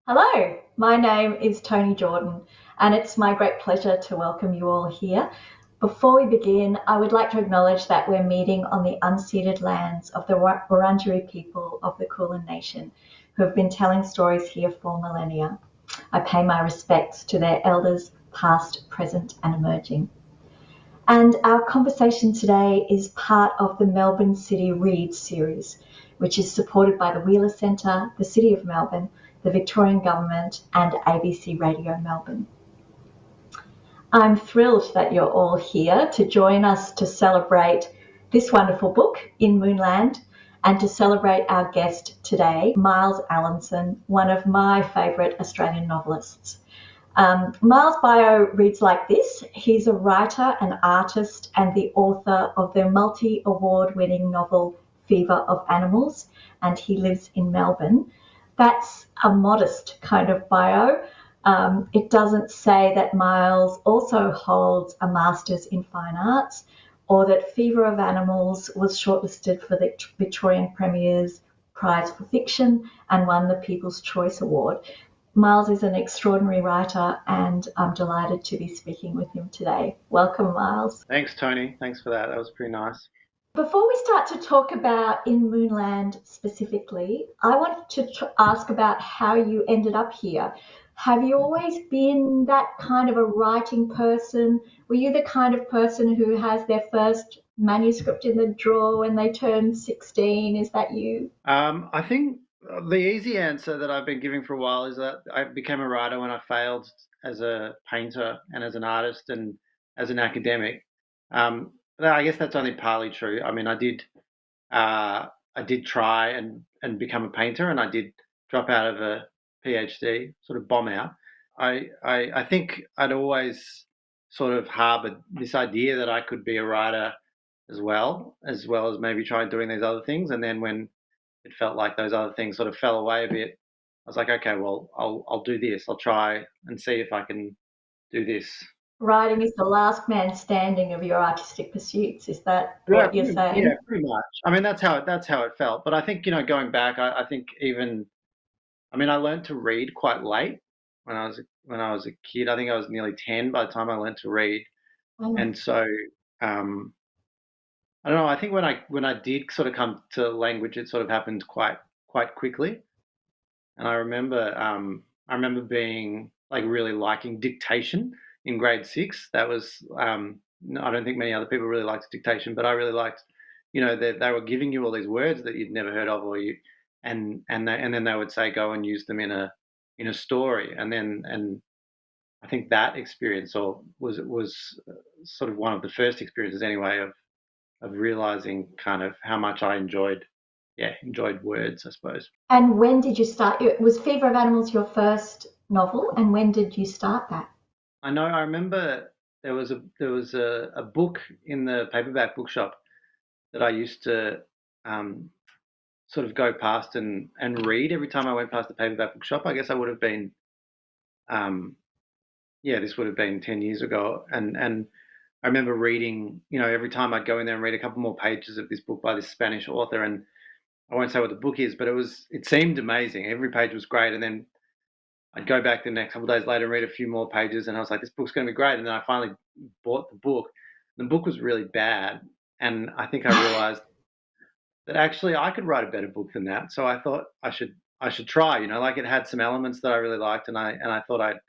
Hello, my name is Tony Jordan, and it's my great pleasure to welcome you all here. Before we begin, I would like to acknowledge that we're meeting on the unceded lands of the Wurundjeri people of the Kulin Nation, who have been telling stories here for millennia. I pay my respects to their elders, past, present, and emerging. And our conversation today is part of the Melbourne City Reads series, which is supported by the Wheeler Centre, the City of Melbourne, the Victorian Government, and ABC Radio Melbourne. I'm thrilled that you're all here to join us to celebrate this wonderful book in Moonland and to celebrate our guest today, Miles Allison, one of my favourite Australian novelists. Miles' bio reads like this. He's a writer, an artist, and the author of the multi-award winning novel Fever of Animals, and he lives in Melbourne. That's a modest kind of bio. It doesn't say that Miles also holds a Master's in Fine Arts or that Fever of Animals was shortlisted for the Victorian Premier's Prize for Fiction and won the People's Choice Award. Miles is an extraordinary writer, and I'm delighted to be speaking with him today. Welcome, Miles. Thanks, Tony. Thanks for that. That was pretty nice. Before we start to talk about In Moonland specifically, I wanted to ask about how you ended up here. Have you always been that kind of a writing person? Were you the kind of person who has their first manuscript in the drawer when they turn 16? Is that you? I think the easy answer that I've been giving for a while is that I became a writer when I failed as a painter and as an artist and as an academic. I guess that's only partly true. I mean, I did try and become a painter, and I did drop out of a PhD, sort of bomb out. I think I'd always sort of harbored this idea that I could be a writer as well as maybe try doing these other things. And then when it felt like those other things sort of fell away a bit, I was like, okay, well, I'll do this. I'll try and see if I can do this. Writing is the last man standing of your artistic pursuits. Is that Yeah, what you're saying? yeah, pretty much. I mean, that's how it felt. But I think going back, I think even I mean, I learned to read quite late when I was a kid. I think I was nearly 10 by the time I learned to read, Oh. and so um, I don't know. I think when I did sort of come to language, it sort of happened quite quickly. And I remember being like really liking dictation in grade six. That was I don't think many other people really liked dictation, but I really liked, they were giving you all these words that you'd never heard of, or you, and then they would say go and use them in a story, and I think that experience or was sort of one of the first experiences anyway of realizing kind of how much I enjoyed words, I suppose. And when did you start? Was Fever of Animals your first novel? And when did you start that? I remember there was a book in the paperback bookshop that I used to um, sort of go past and read every time I went past the paperback bookshop. I guess I would have been um, this would have been 10 years ago, and I remember reading, every time I'd go in there and read a couple more pages of this book by this Spanish author, and I won't say what the book is, but it seemed amazing. Every page was great, and then I'd go back the next couple of days later and read a few more pages, and I was like, this book's going to be great. And then I finally bought the book. The book was really bad, and I think I realized that actually I could write a better book than that. So I thought I should try. Like it had some elements that I really liked, and I thought I'd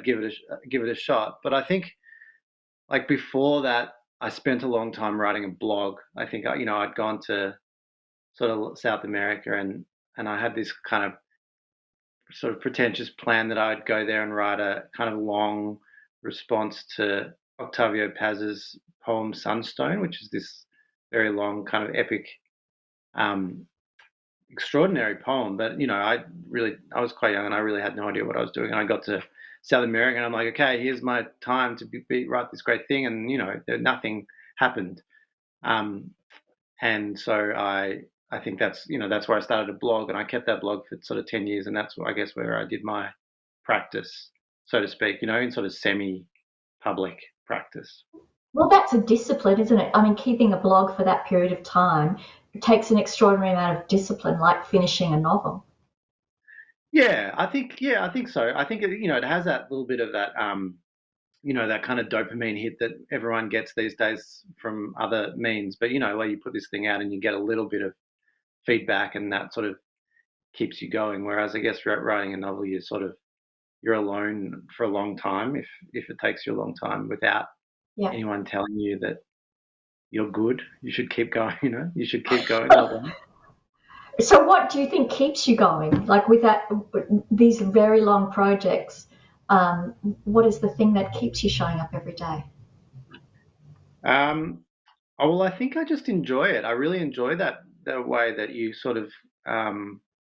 give it a shot. But I think like before that, I spent a long time writing a blog. I think I'd gone to sort of South America, and I had this kind of sort of pretentious plan that I'd go there and write a kind of long response to Octavio Paz's poem Sunstone, which is this very long kind of epic, um, extraordinary poem. But I was quite young and I really had no idea what I was doing. And I got to South America and I'm like, okay, here's my time to write this great thing, and nothing happened. Um, and so I think that's where I started a blog, and I kept that blog for sort of 10 years, and that's I guess where I did my practice, so to speak, in sort of semi-public practice. Well, that's a discipline, isn't it? I mean, keeping a blog for that period of time takes an extraordinary amount of discipline, like finishing a novel. Yeah, I think so. I think it has that little bit of that that kind of dopamine hit that everyone gets these days from other means. But where you put this thing out and you get a little bit of feedback, and that sort of keeps you going. Whereas I guess writing a novel, you're alone for a long time if it takes you a long time without Yeah. anyone telling you that you're good. You should keep going. You should keep going. Well done. So, what do you think keeps you going? Like with these very long projects, um, what is the thing that keeps you showing up every day? Um, Oh, well, I think I just enjoy it. I really enjoy that the way that you sort of.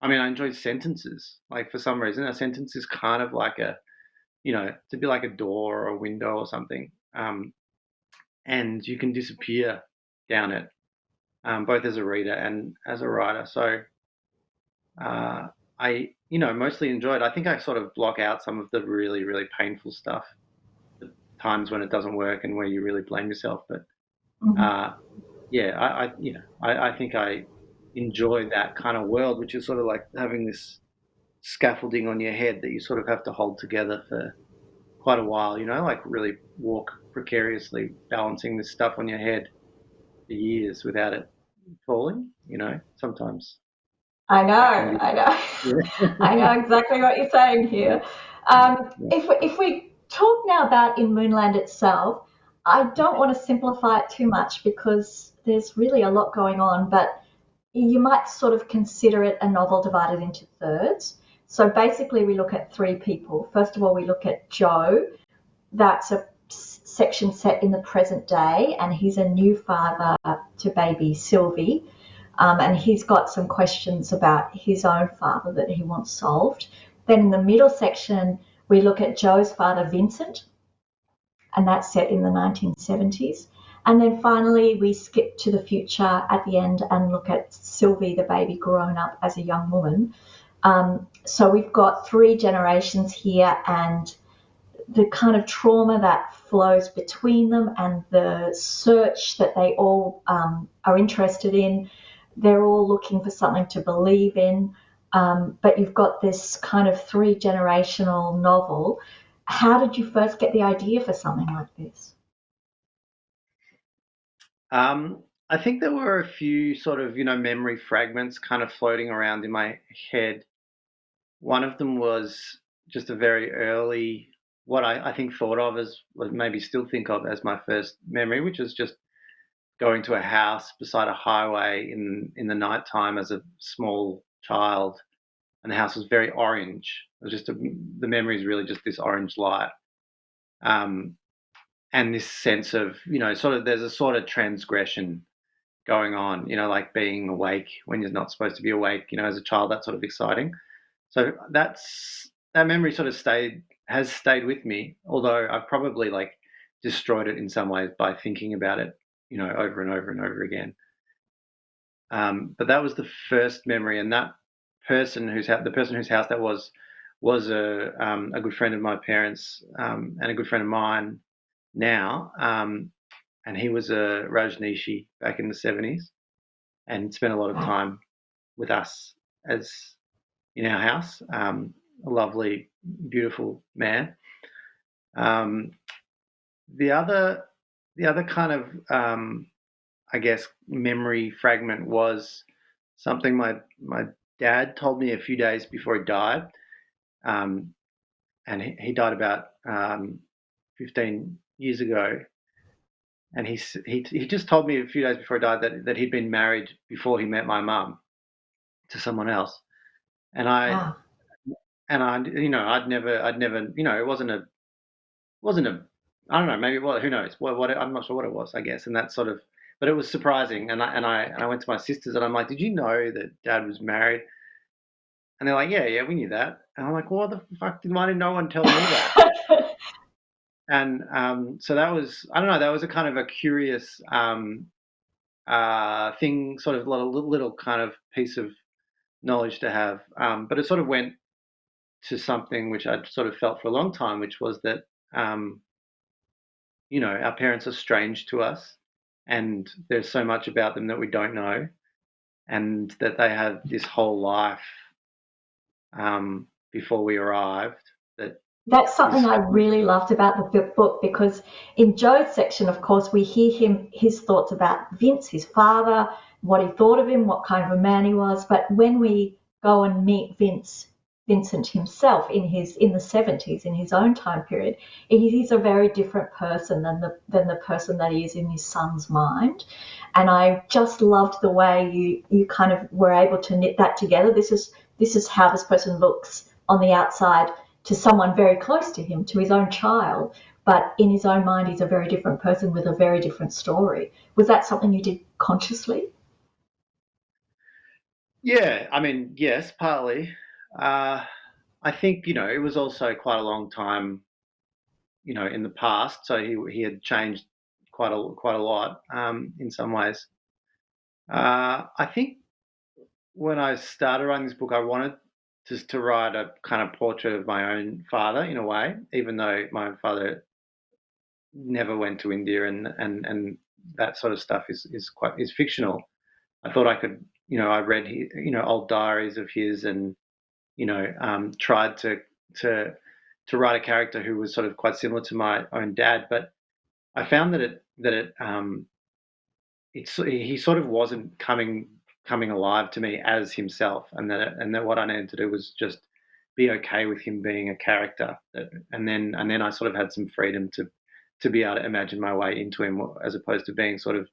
I mean, I enjoy sentences. Like for some reason, a sentence is kind of like to be like a door or a window or something, and you can disappear down it, both as a reader and as a writer. So uh, I, mostly enjoy it. I think I sort of block out some of the really, really painful stuff, the times when it doesn't work and where you really blame yourself. But Mhm. uh, yeah, I think I enjoy that kind of world, which is sort of like having this scaffolding on your head that you sort of have to hold together for quite a while, like really walk precariously balancing this stuff on your head for years without it falling, sometimes I know, that can be, I know, yeah. I know exactly what you're saying here. Yeah. If we talk now about in Moonland itself, I don't want to simplify it too much because there's really a lot going on, but you might sort of consider it a novel divided into thirds. So basically, we look at three people. First of all, we look at Joe. That's a section set in the present day, and he's a new father to baby Sylvie. And he's got some questions about his own father that he wants solved. Then in the middle section, we look at Joe's father, Vincent, and that's set in the 1970s. And then finally, we skip to the future at the end and look at Sylvie, the baby, grown up as a young woman. So we've got three generations here, and the kind of trauma that flows between them and the search that they all are interested in. They're all looking for something to believe in. But you've got this kind of three generational novel. How did you first get the idea for something like this? I think there were a few sort of, memory fragments kind of floating around in my head. One of them was just a very early, what I think thought of as, what maybe still think of as my first memory, which was just going to a house beside a highway in the night time as a small child, and the house was very orange. It was just the memory is really just this orange light, um, and this sense of sort of there's a sort of transgression going on, like being awake when you're not supposed to be awake. As a child, that's sort of exciting. So that memory sort of has stayed with me, although I've probably like destroyed it in some ways by thinking about it, over and over and over again. But that was the first memory, and that the person whose house that was a good friend of my parents, and a good friend of mine now. And he was a Rajneeshi back in the 70s and spent a lot of Wow. time with us as in our house. A lovely, beautiful man. Um, the other, the other kind of, I guess, memory fragment was something my dad told me a few days before he died, um, and he died about 15 years ago. And he just told me a few days before he died that he'd been married before he met my mum to someone else, and I Wow. and I I'd never it wasn't a I don't know, maybe it was, who knows, what I'm not sure what it was, I guess. And that sort of, but it was surprising. And I went to my sisters and I'm like, did you know that dad was married? And they're like, yeah, we knew that. And I'm like, well, what the fuck, why did no one tell me that? And so that was, I don't know, that was a kind of a curious thing, sort of little kind of piece of knowledge to have. But it sort of went to something which I'd sort of felt for a long time, which was that um, our parents are strange to us, and there's so much about them that we don't know, and that they have this whole life, before we arrived. That's something Is I really loved about the book, because in Joe's section, of course, we hear his thoughts about Vince, his father, what he thought of him, what kind of a man he was. But when we go and meet Vincent himself in the 70s, in his own time period, he's a very different person than the person that he is in his son's mind. And I just loved the way you kind of were able to knit that together. This is how this person looks on the outside to someone very close to him, to his own child, but in his own mind, he's a very different person with a very different story. Was that something you did consciously? Yeah, I mean, yes, partly. I think it was also quite a long time, in the past, so he had changed quite a lot in some ways. I think when I started writing this book, I wanted just to write a kind of portrait of my own father in a way, even though my own father never went to India and that sort of stuff is fictional. I thought I could, I read old diaries of his and tried to to write a character who was sort of quite similar to my own dad, but I found he sort of wasn't coming alive to me as himself, and that what I needed to do was just be okay with him being a character, and then I sort of had some freedom to be able to imagine my way into him, as opposed to being sort of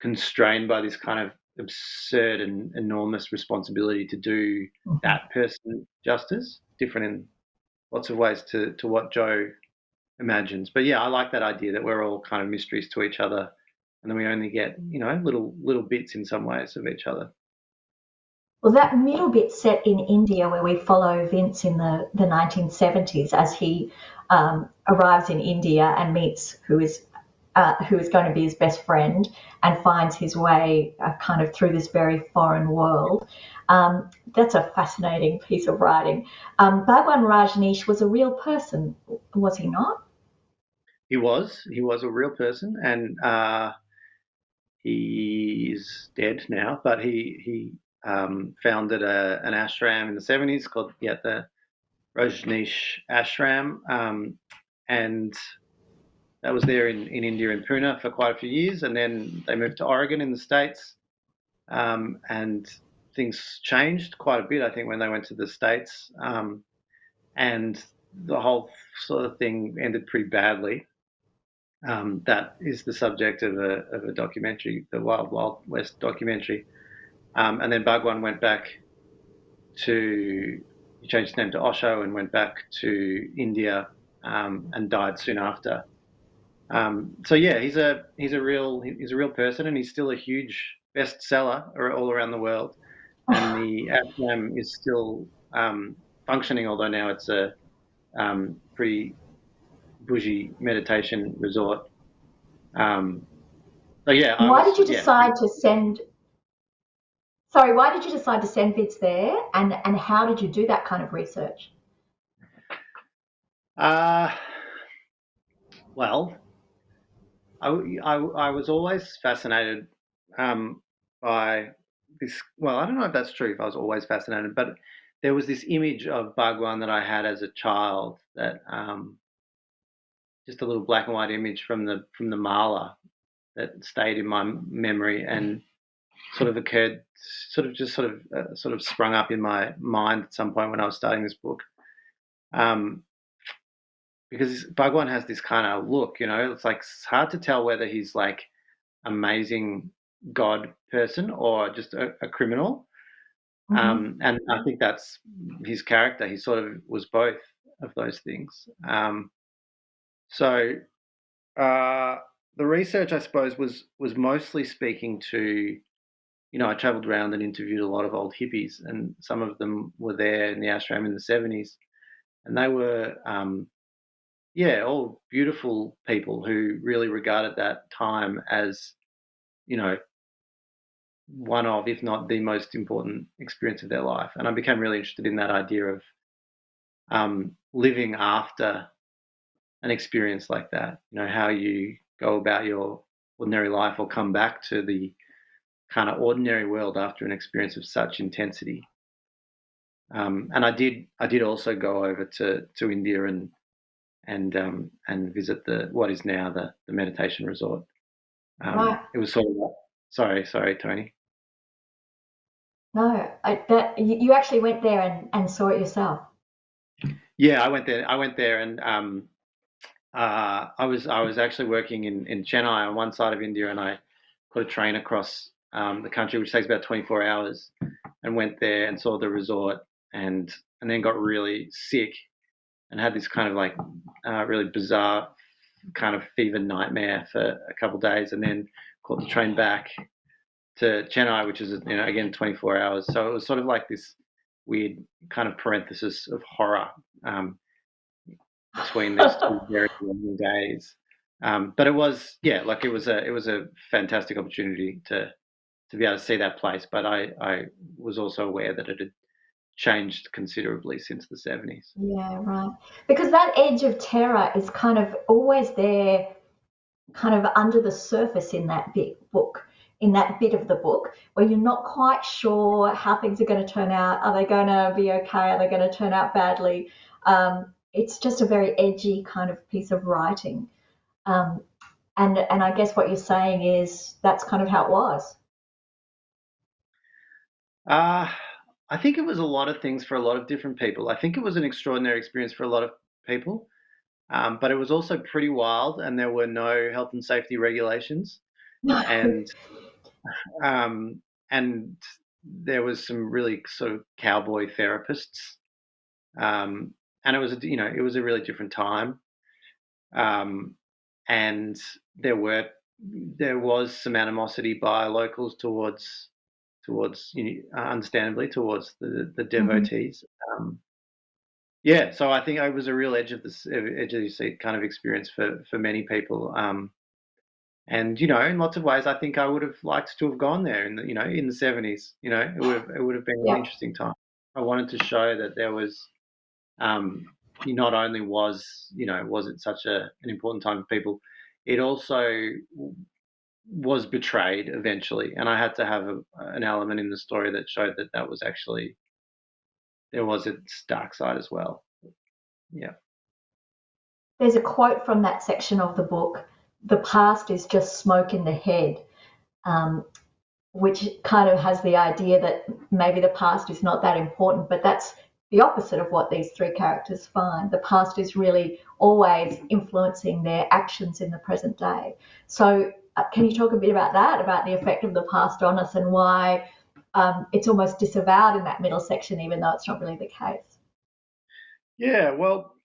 constrained by this kind of absurd and enormous responsibility to do Mhm. that person justice, different in lots of ways to what Joe imagines. But yeah, I like that idea that we're all kind of mysteries to each other, and then we only get little bits in some ways of each other. Well, that middle bit set in India, where we follow Vince in the 1970s as he arrives in India and meets who is going to be his best friend, and finds his way kind of through this very foreign world. That's a fascinating piece of writing. Bhagwan Rajneesh was a real person, was he not? He was a real person, and he's dead now. But he founded an ashram in the 70s called the Rajneesh Ashram, and that was there in India in Pune for quite a few years, and then they moved to Oregon in the States, and things changed quite a bit, I think, when they went to the States, and the whole sort of thing ended pretty badly. That is the subject of a documentary, the Wild Wild West documentary, and then Bhagwan went back to he changed his name to Osho and went back to India, and died soon after. So yeah, he's a real person, and he's still a huge bestseller all around the world. And the ashram is still functioning, although now it's a pretty bougie meditation resort. Um, so yeah, I Why was did you yeah. decide to send? Sorry, why did you decide to send Vince there, and how did you do that kind of research? Uh, well, I was always fascinated um, by this. Well, I don't know if that's true. If I was always fascinated, but there was this image of Bhagwan that I had as a child, that just a little black and white image from the mala that stayed in my memory and sort of occurred, sort of sprung up in my mind at some point when I was starting this book. Um, because Bhagwan has this kind of look, it's like it's hard to tell whether he's like amazing God person or just a criminal. Mm-hmm. And I think that's his character. He sort of was both of those things. So uh, the research, I suppose, was mostly speaking to. I travelled around and interviewed a lot of old hippies, and some of them were there in the ashram in the 70s, and they were, all beautiful people who really regarded that time as, you know, one of, if not the most important experience of their life. And I became really interested in that idea of living after an experience like that. How you go about your ordinary life or come back to the kind of ordinary world after an experience of such intensity. And I did also go over to India and visit what is now the meditation resort. Right. It was sort of sorry, Tony. No, you actually went there and saw it yourself. Yeah, I went there. And I was actually working in Chennai on one side of India, and I put a train across the country, which takes about 24 hours, and went there and saw the resort, and then got really sick and had this kind of like really bizarre kind of fever nightmare for a couple of days, and then caught the train back to Chennai, which is again 24 hours. So it was sort of like this weird kind of parenthesis of horror between these two very long days. But it was like it was a fantastic opportunity to be able to see that place. But I was also aware that it had changed considerably since the 70s. Yeah, right. Because that edge of terror is kind of always there, kind of under the surface in that book, in that bit of the book, where you're not quite sure how things are going to turn out. Are they going to be okay? Are they going to turn out badly? It's just a very edgy kind of piece of writing. Um, and I guess what you're saying is that's kind of how it was. Uh, I think it was a lot of things for a lot of different people. I think it was an extraordinary experience for a lot of people, but it was also pretty wild, and there were no health and safety regulations, and um, and there was some really sort of cowboy therapists, and it was a really different time, um, and there was some animosity by locals towards understandably towards the Mhm. devotees. Yeah, so I think it was a real edge of the seat kind of experience for many people. And in lots of ways, I think I would have liked to have gone there in the 70s. It would have been an Yeah. interesting time. I wanted to show that there was not only was it such an important time for people, it also was betrayed eventually, and I had to have an element in the story that showed that that was actually there was its dark side as well. Yeah. There's a quote from that section of the book: "The past is just smoke in the head," um, which kind of has the idea that maybe the past is not that important, but that's the opposite of what these three characters find. The past is really always influencing their actions in the present day. So, can you talk a bit about that, about the effect of the past on us and why it's almost disavowed in that middle section, even though it's not really the case? Yeah, well,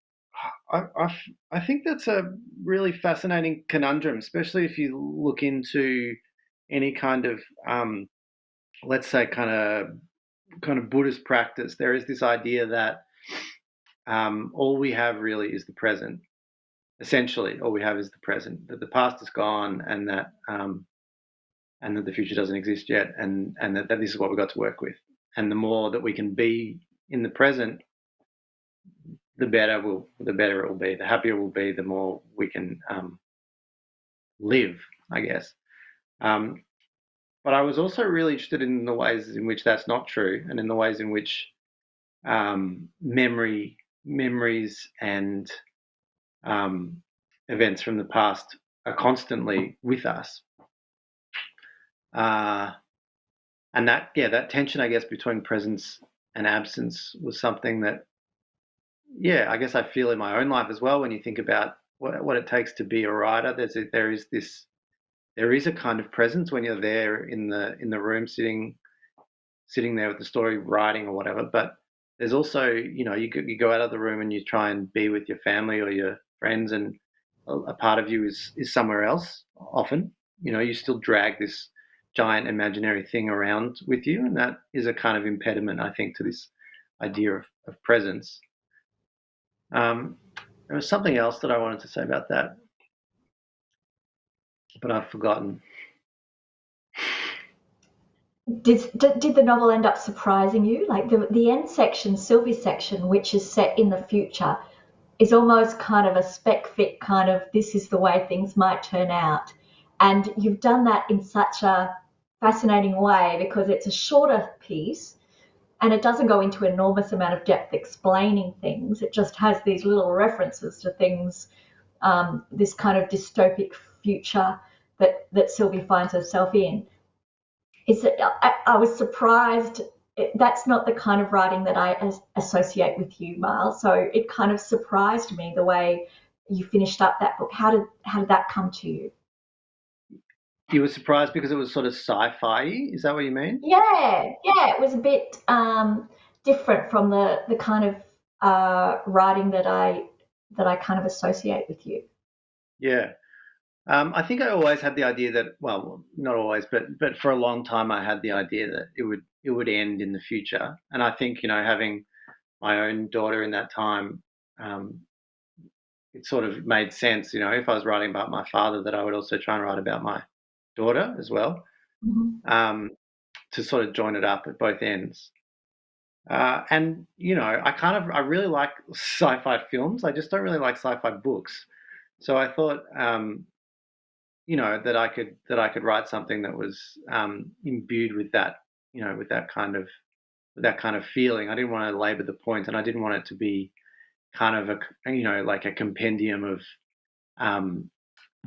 I think that's a really fascinating conundrum, especially if you look into any kind of, let's say, kind of Buddhist practice. There is this idea that all we have really is the present. Essentially, all we have is the present. That the past is gone, and that the future doesn't exist yet, and that this is what we've got to work with. And the more that we can be in the present, the better it will be. The happier we'll be, the more we can live, I guess. Um, but I was also really interested in the ways in which that's not true, and in the ways in which memories, and um, events from the past are constantly with us. Uh, and that tension, I guess, between presence and absence was something that, I guess I feel in my own life as well. When you think about what it takes to be a writer, there is a kind of presence when you're there in the room, sitting there with the story, writing or whatever. But there's also, you go out of the room and you try and be with your family or your friends, and a part of you is somewhere else. Often, you still drag this giant imaginary thing around with you, and that is a kind of impediment, I think, to this idea of presence. Um, there was something else that I wanted to say about that, but I've forgotten. Did the novel end up surprising you? Like the end section, Sylvie's section, which is set in the future, is almost kind of a spec fit kind of this is the way things might turn out. And you've done that in such a fascinating way because it's a shorter piece, and it doesn't go into an enormous amount of depth explaining things. It just has these little references to things, this kind of dystopic future that Sylvie finds herself in. Is that I was surprised. That's not the kind of writing that I associate with you, Miles. So it kind of surprised me the way you finished up that book. How did that come to you? You were surprised because it was sort of sci-fi. Is that what you mean? Yeah, it was a bit different from the kind of writing that I kind of associate with you. Yeah. I think I always had the idea that, well, not always, but for a long time I had the idea that it would end in the future. And I think, having my own daughter in that time, it sort of made sense, if I was writing about my father, that I would also try and write about my daughter as well, Mm-hmm. to sort of join it up at both ends. And I really like sci-fi films. I just don't really like sci-fi books. So I thought, that I could write something that was imbued with that, with that kind of feeling. I didn't want to labour the point, and I didn't want it to be kind of like a compendium um,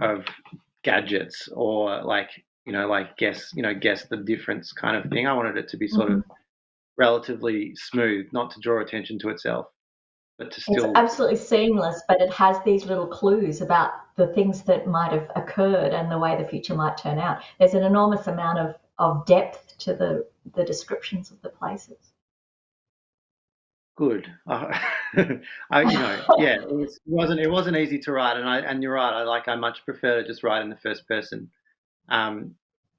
of gadgets, or like guess the difference kind of thing. I wanted it to be sort Mm-hmm. of relatively smooth, not to draw attention to itself, but to It's still. absolutely seamless, but it has these little clues about the things that might have occurred and the way the future might turn out. There's an enormous amount of depth to the descriptions of the places. Good. Yeah, it wasn't easy to write, and you're right. I much prefer to just write in the first person. Um,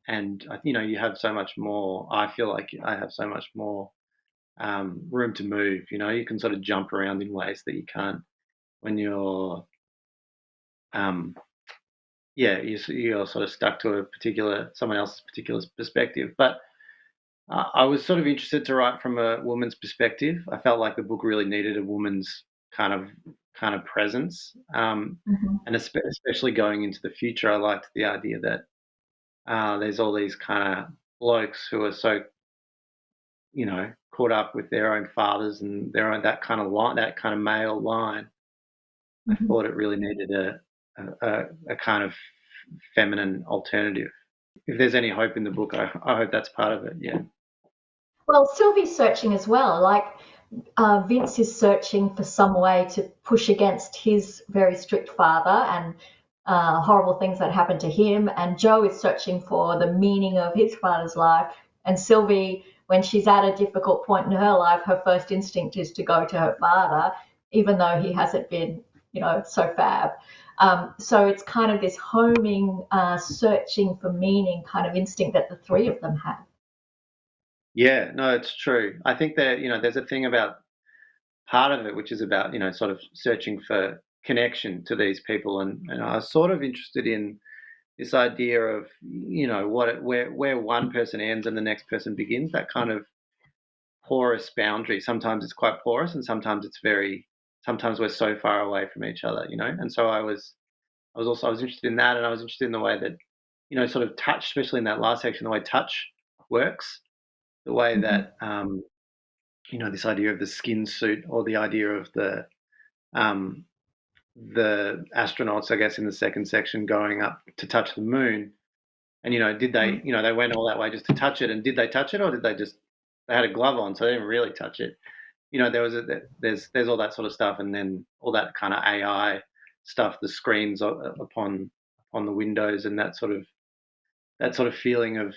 and you have so much more. I feel like I have so much more room to move. You can sort of jump around in ways that you can't when you're um, yeah, you're sort of stuck to someone else's particular perspective. But I was sort of interested to write from a woman's perspective. I felt like the book really needed a woman's kind of kind of presence, Mhm. and especially going into the future. I liked the idea that there's all these kind of blokes who are so caught up with their own fathers and their own that kind of line, that kind of male line. I Mhm. thought it really needed a kind of feminine alternative. If there's any hope in the book, I hope that's part of it. Yeah. Well, Sylvie's searching as well. Like Vince is searching for some way to push against his very strict father and horrible things that happened to him. And Joe is searching for the meaning of his father's life. And Sylvie, when she's at a difficult point in her life, her first instinct is to go to her father, even though he hasn't been, so fab. So it's kind of this homing, searching for meaning kind of instinct that the three of them have. Yeah, no, it's true. I think that, there's a thing about part of it, which is about, sort of searching for connection to these people. And I was sort of interested in this idea of, where one person ends and the next person begins, that kind of porous boundary. Sometimes it's quite porous, and sometimes we're so far away from each other. And so I was interested in that, and I was interested in the way that, sort of touch, especially in that last section, the way touch works, the way Mm-hmm. that, this idea of the skin suit, or the idea of um, the astronauts, I guess, in the second section going up to touch the moon. And did they, they went all that way just to touch it, and did they touch it, or did they had a glove on, so they didn't really touch it. There's all that sort of stuff, and then all that kind of AI stuff, the screens upon the windows, and that sort of feeling of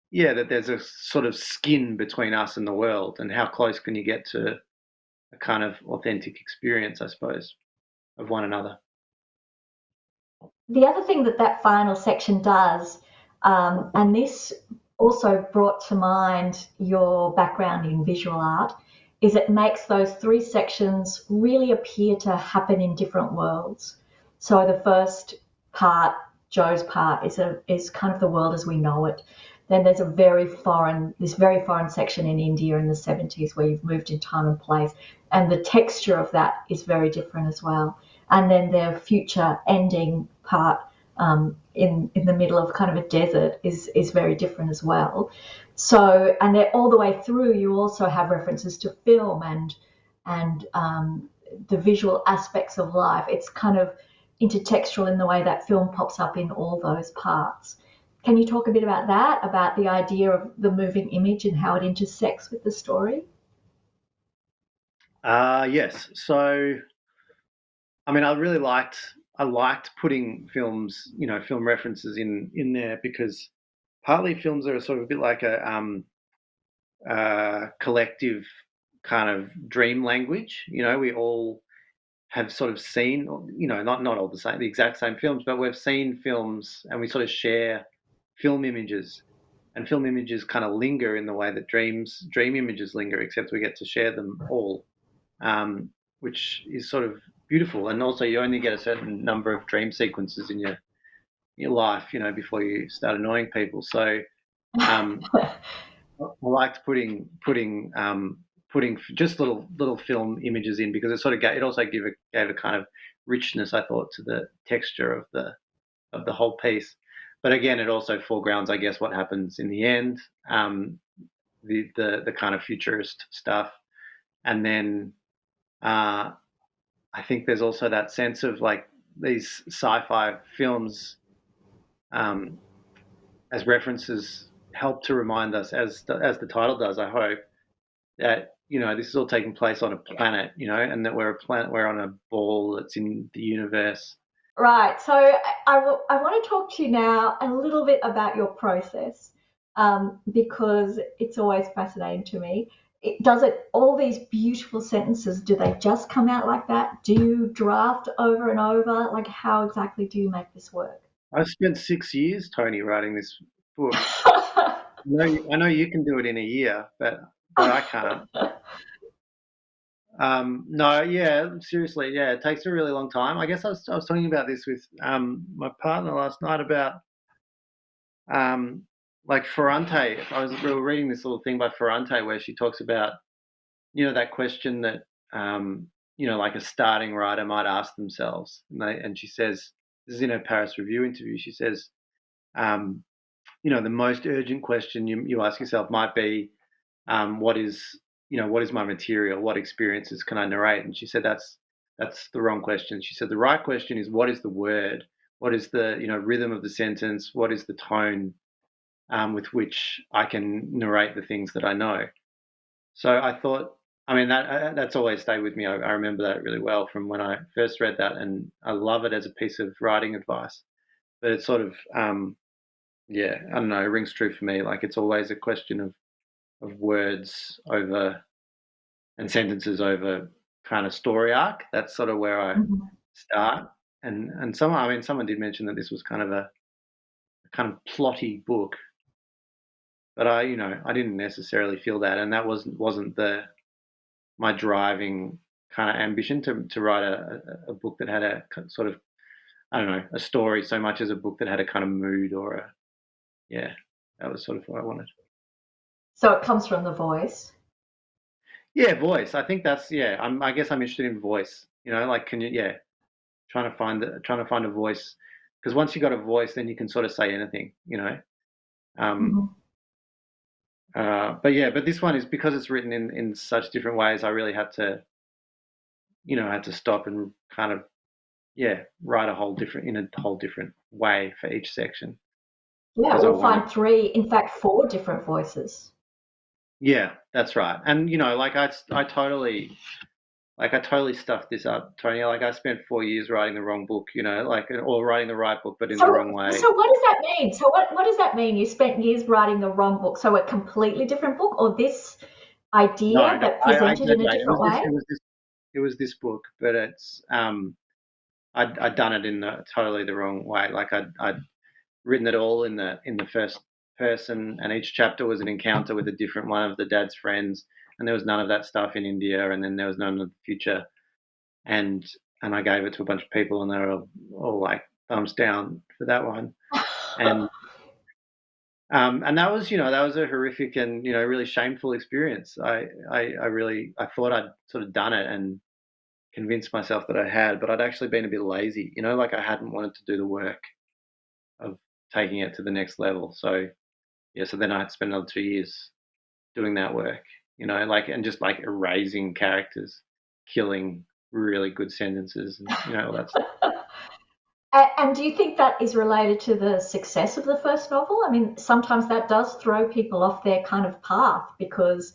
yeah, that there's a sort of skin between us and the world, and how close can you get to a kind of authentic experience, I suppose, of one another. The other thing that final section does, and this also brought to mind your background in visual art, is it makes those three sections really appear to happen in different worlds. So the first part, Joe's part, is kind of the world as we know it. Then there's this very foreign section in India in the 70s where you've moved in time and place, and the texture of that is very different as well. And then the future ending part in the middle of kind of a desert is very different as well. So, and they're all the way through. You also have references to film and the visual aspects of life. It's kind of intertextual in the way that film pops up in all those parts. Can you talk a bit about that, about the idea of the moving image and how it intersects with the story? Yes. So, I mean, I liked putting films, film references in there because partly films are sort of a bit like a collective kind of dream language. We all have sort of seen, not all the exact same films, but we've seen films and we sort of share film images, and film images kind of linger in the way that dream images linger, except we get to share them all, which is sort of beautiful. And also, you only get a certain number of dream sequences in your life, before you start annoying people. So um, I liked putting just little film images in because it also gave a kind of richness, I thought, to the texture of the whole piece. But again, it also foregrounds, I guess, what happens in the end, the kind of futurist stuff, and then uh, I think there's also that sense of like these sci-fi films, um, as references help to remind us, as the title does, I hope, that this is all taking place on a planet, and that we're on a ball that's in the universe. Right. So I want to talk to you now a little bit about your process, because it's always fascinating to me. Does it, all these beautiful sentences, do they just come out like that? Do you draft over and over? Like, how exactly do you make this work? I've spent 6 years, Tony, writing this book. I know you can do it in a year, but I can't. No, yeah, seriously, yeah, it takes a really long time. I guess I was talking about this with my partner last night about um, like Ferrante. We were reading this little thing by Ferrante where she talks about that question that like a starting writer might ask themselves, and she says, this is in her Paris Review interview. She says, um, the most urgent question you ask yourself might be, what is my material? What experiences can I narrate? And she said that's the wrong question. She said the right question is, what is the word? What is the rhythm of the sentence? What is the tone with which I can narrate the things that I know? So I thought, I mean, that's always stayed with me. I remember that really well from when I first read that, and I love it as a piece of writing advice. But it's sort of, yeah, I don't know, it rings true for me. Like it's always a question of words over and sentences over kind of story arc. That's sort of where I Mhm. start. And someone did mention that this was kind of a kind of plotty book, but I didn't necessarily feel that, and that wasn't the my driving kind of ambition to write a book that had a sort of, I don't know, a story so much as a book that had a kind of mood or a, yeah, that was sort of what I wanted. So it comes from the voice. Yeah, voice. I think that's, yeah. I guess I'm interested in voice. Like can you, yeah, trying to find a voice, because once you got a voice, then you can sort of say anything. Um, Mhm. but this one is because it's written in such different ways. I really had to stop and kind of, yeah, write in a whole different way for each section Yeah, because I we'll wanted. find three, in fact, four different voices. Yeah, that's right. And like I totally stuffed this up, Tony. Like I spent 4 years writing the wrong book, like, or writing the right book but in the So, wrong way. so what does that mean? So what does that mean? You spent years writing the wrong book, so a completely different book, or this No, idea no, but I presented in a exaggerate. It different was this. way? It was this book, but it's I'd done it in totally the wrong way. Like I'd written it all in the first person, and each chapter was an encounter with a different one of the dad's friends, and there was none of that stuff in India, and then there was none of the future, and I gave it to a bunch of people, and they were all like thumbs down for that one, and that was a horrific and really shameful experience. I thought I'd sort of done it and convinced myself that I had, but I'd actually been a bit lazy, like I hadn't wanted to do the work. of taking it to the next level. So yeah, so then I had to spend another 2 years doing that work, like, and just like erasing characters, killing really good sentences, and all that stuff. And do you think that is related to the success of the first novel? I mean, sometimes that does throw people off their kind of path because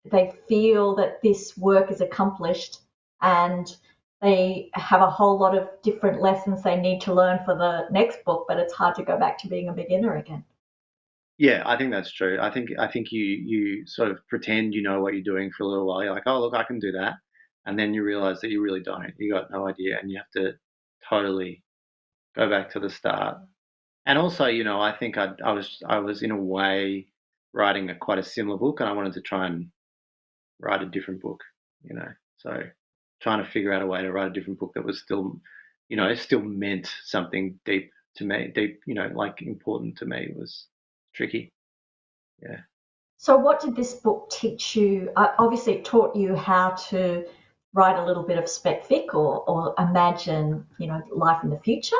they feel that this work is accomplished and they have a whole lot of different lessons they need to learn for the next book, but it's hard to go back to being a beginner again. Yeah, I think that's true. I think you sort of pretend you know what you're doing for a little while. You're like, oh look, I can do that, and then you realize that you really don't. You got no idea, and you have to totally go back to the start. And also, I think I was in a way writing quite a similar book, and I wanted to try and write a different book. So trying to figure out a way to write a different book that was still, still meant something deep to me, like important to me was tricky. Yeah. So, what did this book teach you? Obviously, it taught you how to write a little bit of spec fic or imagine, life in the future.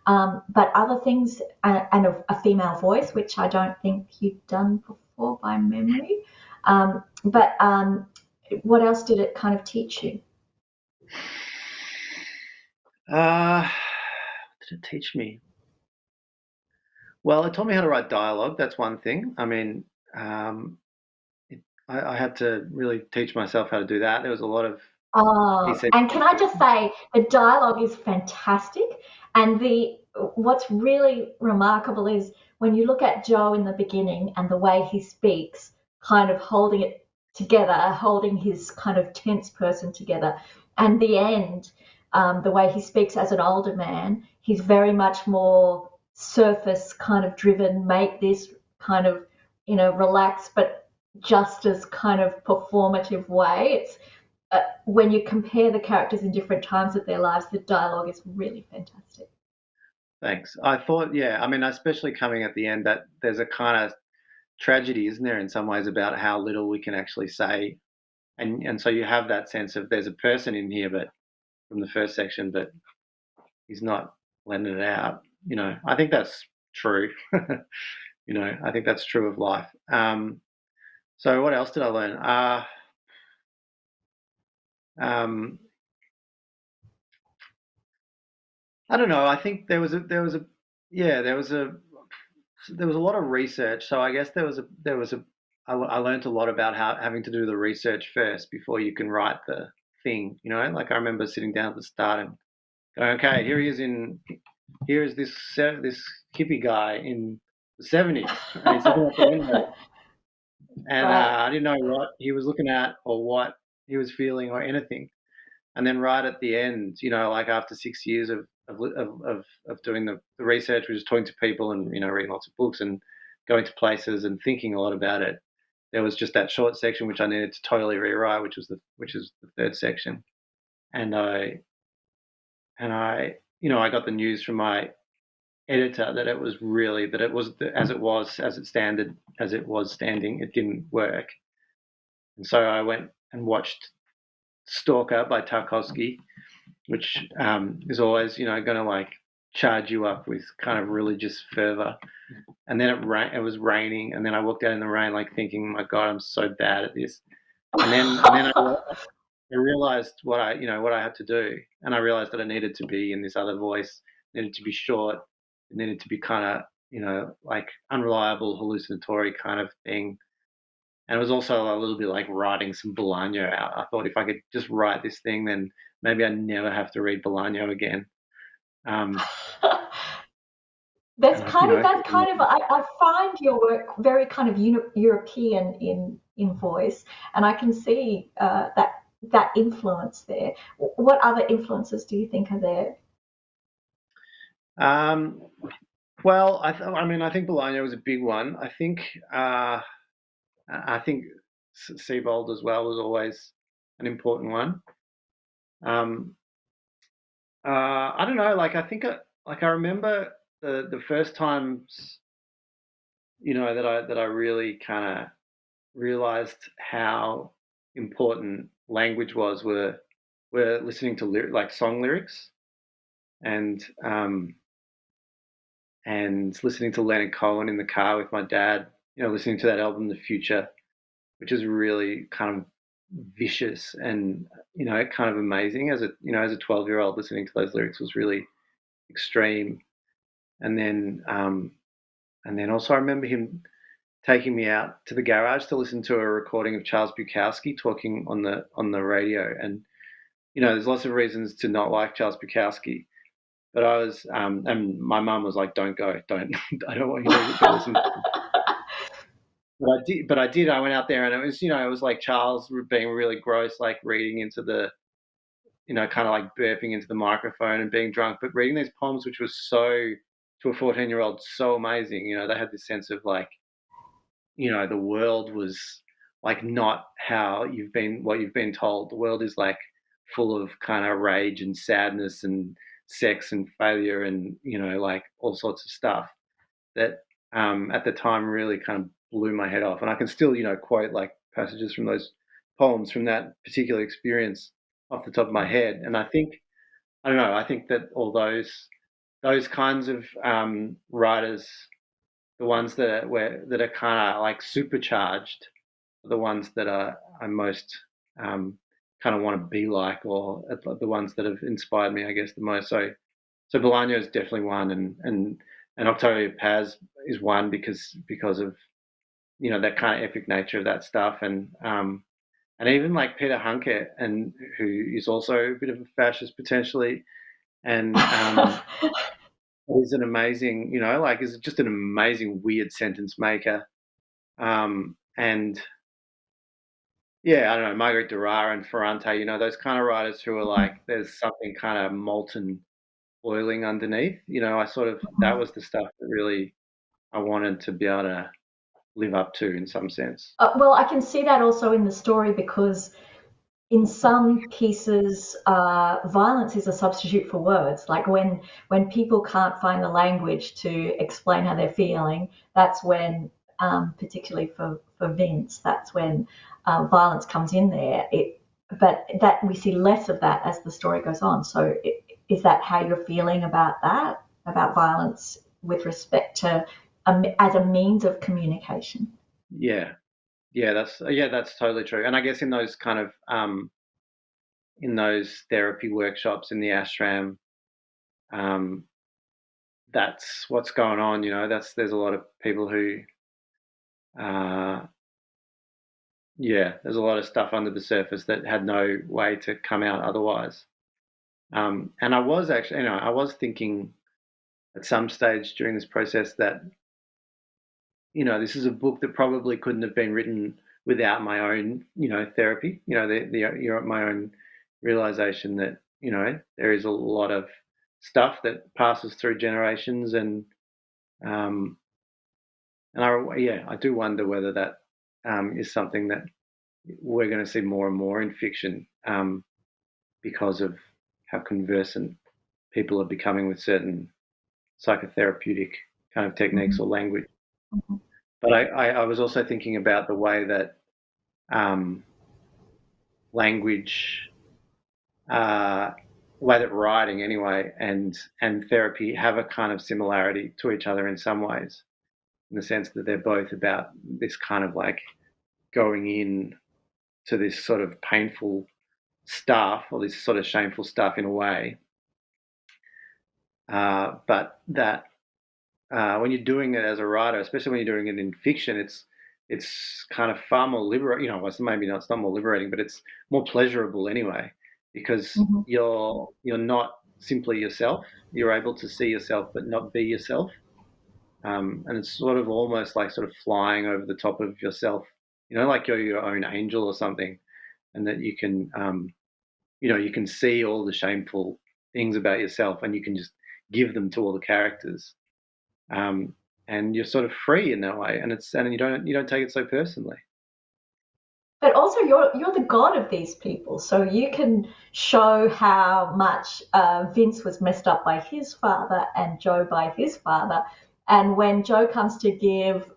But other things, and a female voice, which I don't think you'd done before by memory. But what else did it kind of teach you? What did it teach me? Well, it taught me how to write dialogue. That's one thing. I mean, I had to really teach myself how to do that. There was a lot of, he said, And can I just say the dialogue is fantastic, and the what's really remarkable is when you look at Joe in the beginning and the way he speaks, kind of holding it together, holding his kind of tense person together, and the end, the way he speaks as an older man, he's very much more surface kind of driven, make this kind of relax, but just as kind of performative way. It's when you compare the characters in different times of their lives, the dialogue is really fantastic. thanks. I thought, yeah, I mean, especially coming at the end, that there's a kind of tragedy, isn't there, in some ways, about how little we can actually say. And so you have that sense of there's a person in here, but from the first section, but he's not letting it out. I think that's true. I think that's true of life. So what else did I learn? Um, I don't know. I think yeah, there was a lot of research. So I guess I learned a lot about how having to do the research first before you can write the thing. Like I remember sitting down at the start and going, okay, here is this hippie guy in the 70s, and he's looking at the window, and Right. I didn't know what he was looking at or what he was feeling or anything. And then right at the end, like after 6 years of doing the research, which is talking to people and reading lots of books and going to places and thinking a lot about it, there was just that short section which I needed to totally rewrite, which is the third section. And I got the news from my editor that it was really that it was as it was standing, it didn't work. And so I went and watched Stalker by Tarkovsky, which is always, going to like charge you up with kind of religious fervor. And then it was raining, and then I walked out in the rain, like thinking, "My God, I'm so bad at this." And then I realized what I had to do, and I realized that I needed to be in this other voice, needed to be short, it needed to be kind of, like unreliable, hallucinatory kind of thing. And it was also a little bit like writing some Bolaño out. I thought if I could just write this thing, then maybe I never have to read Bolaño again. Um, That's and I, kind of I find your work very kind of European in voice, and I can see that influence there. What other influences do you think are there? um, well, I think Bolaño was a big one. I think Sebald as well was always an important one. Um, I don't know. Like I remember the first times that I really kind of realized how important language were listening to like song lyrics, and and listening to Leonard Cohen in the car with my dad, listening to that album, The Future, which is really kind of vicious and, kind of amazing. As a 12-year-old, listening to those lyrics was really extreme. And then also I remember him taking me out to the garage to listen to a recording of Charles Bukowski talking on the radio. And there's lots of reasons to not like Charles Bukowski, but I was, and my mum was like, "Don't go, don't, I don't want you to go listen." But I did. I went out there, and it was like Charles being really gross, like reading into the, kind of like burping into the microphone and being drunk, but reading these poems, which was so, to a 14-year-old, so amazing. They had this sense of like, the world was like not what you've been told. The world is like full of kind of rage and sadness and sex and failure and, like all sorts of stuff that at the time really kind of blew my head off. And I can still, quote like passages from those poems from that particular experience off the top of my head. And I think that all those kinds of writers, the ones that are kind of like supercharged, are the ones that I most kind of want to be like, or the ones that have inspired me, I guess, the most. So Bolaño is definitely one, and Octavio Paz is one because of that kind of epic nature of that stuff, and even like Peter Hanke, and who is also a bit of a fascist potentially, and is an amazing, like is just an amazing weird sentence maker, and yeah, I don't know, Margaret Durrar and Ferrante, those kind of writers who are like, there's something kind of molten boiling underneath. I sort of, that was the stuff that really I wanted to be able to live up to in some sense. Well, I can see that also in the story because in some pieces, violence is a substitute for words. Like when people can't find the language to explain how they're feeling, that's when, particularly for Vince, that's when violence comes in there. But that we see less of that as the story goes on. So is that how you're feeling about that, about violence with respect to as a means of communication? Yeah, that's totally true. And I guess in those kind of in those therapy workshops in the ashram, um, that's what's going on. There's a lot of people who, there's a lot of stuff under the surface that had no way to come out otherwise. And I was actually, I was thinking at some stage during this process that, this is a book that probably couldn't have been written without my own, therapy, my own realization that, there is a lot of stuff that passes through generations, um, and I do wonder whether that is something that we're going to see more and more in fiction, because of how conversant people are becoming with certain psychotherapeutic kind of techniques or language. Mm-hmm. But I was also thinking about the way that language, way that writing anyway, and therapy have a kind of similarity to each other in some ways, in the sense that they're both about this kind of like going in to this sort of painful stuff, or this sort of shameful stuff in a way, but that when you're doing it as a writer, especially when you're doing it in fiction, it's kind of far more liberating. Maybe not, it's not more liberating, but it's more pleasurable anyway, because Mm-hmm. you're not simply yourself. You're able to see yourself, but not be yourself. And it's sort of almost like sort of flying over the top of yourself. Like you're your own angel or something, and that you can, you can see all the shameful things about yourself, and you can just give them to all the characters. Um, and you're sort of free in that way, and you don't take it so personally. But also, you're the god of these people, so you can show how much Vince was messed up by his father and Joe by his father. And when Joe comes to give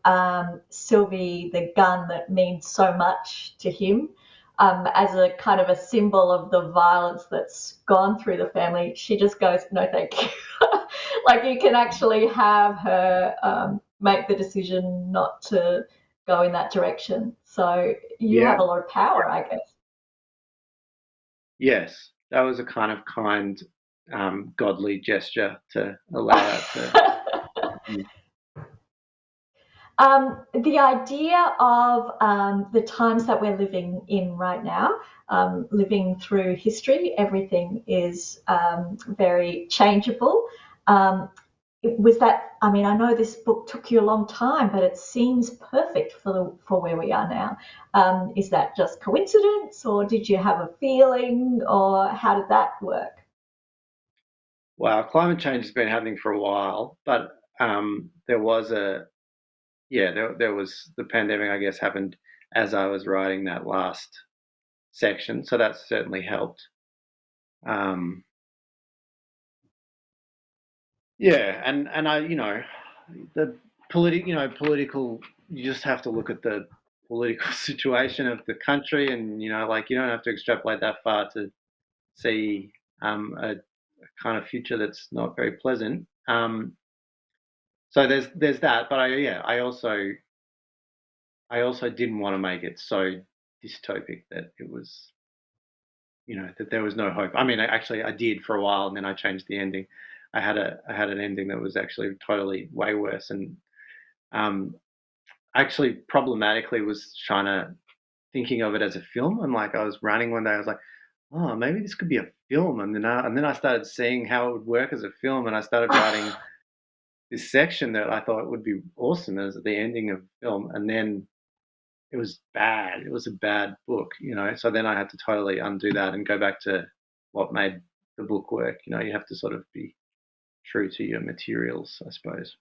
Sylvie the gun that means so much to him, as a kind of a symbol of the violence that's gone through the family, she just goes, no, thank you. Like you can actually have her make the decision not to go in that direction. So you Yeah. have a lot of power, I guess. Yes, that was a kind of kind, godly gesture to allow that to. The idea of the times that we're living in right now, living through history, everything is very changeable. Um, was that? I mean, I know this book took you a long time, but it seems perfect for where we are now. Is that just coincidence, or did you have a feeling, or how did that work? Well, climate change has been happening for a while, but there was there was the pandemic, I guess, happened as I was writing that last section, so that certainly helped. Um, yeah, and I, the political. You just have to look at the political situation of the country, and like you don't have to extrapolate that far to see a kind of future that's not very pleasant. So there's that, but I also didn't want to make it so dystopic that it was that there was no hope. I mean, I did for a while, and then I changed the ending. I had an ending that was actually totally way worse, and um, actually problematically was trying to thinking of it as a film. And like I was running one day, I was like, oh, maybe this could be a film, and then I started seeing how it would work as a film, and I started writing this section that I thought would be awesome as the ending of the film, and then it was bad. It was a bad book. So then I had to totally undo that and go back to what made the book work. You have to sort of be true to your materials, I suppose.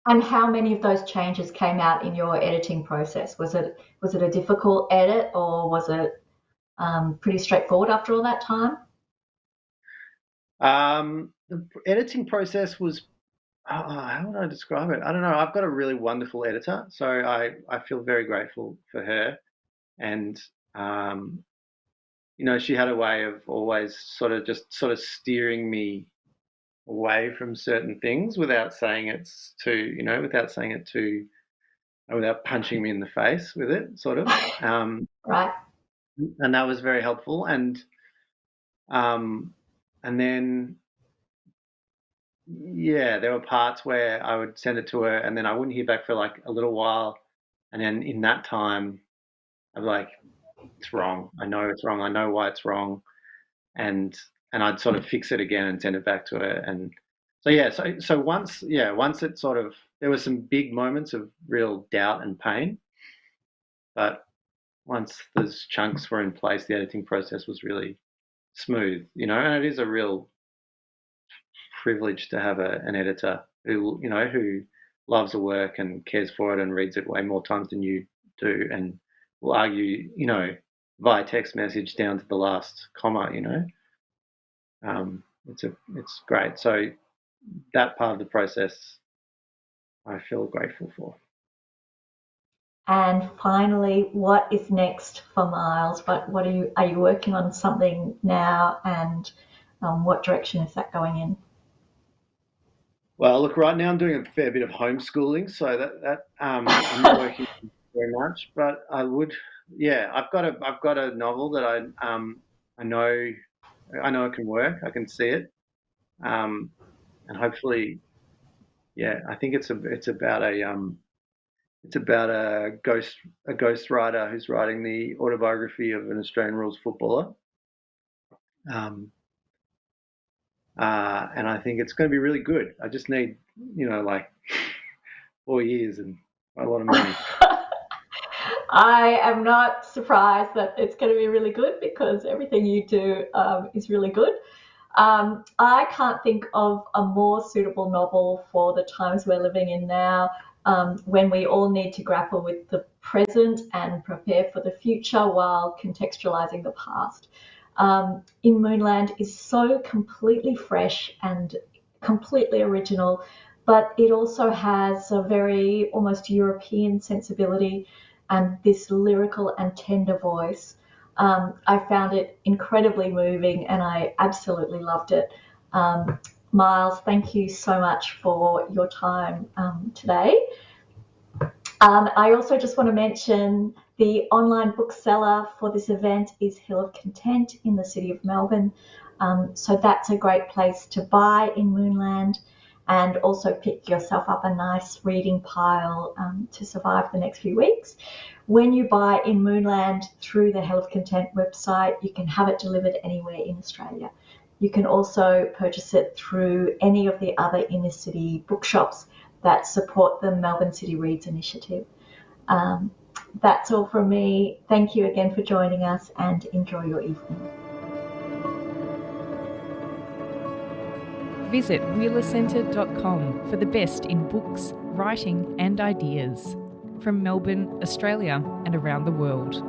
And how many of those changes came out in your editing process? Was it a difficult edit, or was it pretty straightforward after all that time? The editing process was, how would I describe it? I don't know. I've got a really wonderful editor, so I feel very grateful for her. And um, she had a way of always sort of steering me away from certain things without saying it's too, without saying it too, without punching me in the face with it, sort of. Right. And that was very helpful. Um, and then, yeah, there were parts where I would send it to her, and then I wouldn't hear back for like a little while, and then in that time, I'm like, it's wrong. I know it's wrong. I know why it's wrong, and I'd sort of fix it again and send it back to her. And so yeah, so once it sort of there were some big moments of real doubt and pain, but once those chunks were in place, the editing process was really smooth, and it is a real privilege to have an editor who loves a work and cares for it and reads it way more times than you do, and will argue, via text message down to the last comma. It's great. So that part of the process, I feel grateful for. And finally, what is next for Miles? What are you working on something now, and what direction is that going in? Well, look, right now I'm doing a fair bit of homeschooling, so that I'm not working very much, but yeah, I've got a novel that I know it can work. I can see it, um, and hopefully, yeah, I think it's about a ghost writer who's writing the autobiography of an Australian rules footballer. Um, and I think it's going to be really good. I just need, like 4 years and a lot of money. I am not surprised that it's going to be really good, because everything you do is really good. I can't think of a more suitable novel for the times we're living in now, when we all need to grapple with the present and prepare for the future while contextualizing the past. In Moonland is so completely fresh and completely original, but it also has a very almost European sensibility and this lyrical and tender voice. I found it incredibly moving and I absolutely loved it. Miles, thank you so much for your time today. I also just want to mention the online bookseller for this event is Hill of Content in the city of Melbourne. So that's a great place to buy in Moonland and also pick yourself up a nice reading pile to survive the next few weeks. When you buy in Moonland through the Hill of Content website, you can have it delivered anywhere in Australia. You can also purchase it through any of the other inner city bookshops that support the Melbourne City Reads initiative. That's all from me. Thank you again for joining us and enjoy your evening. Visit wheelercentre.com for the best in books, writing and ideas from Melbourne, Australia and around the world.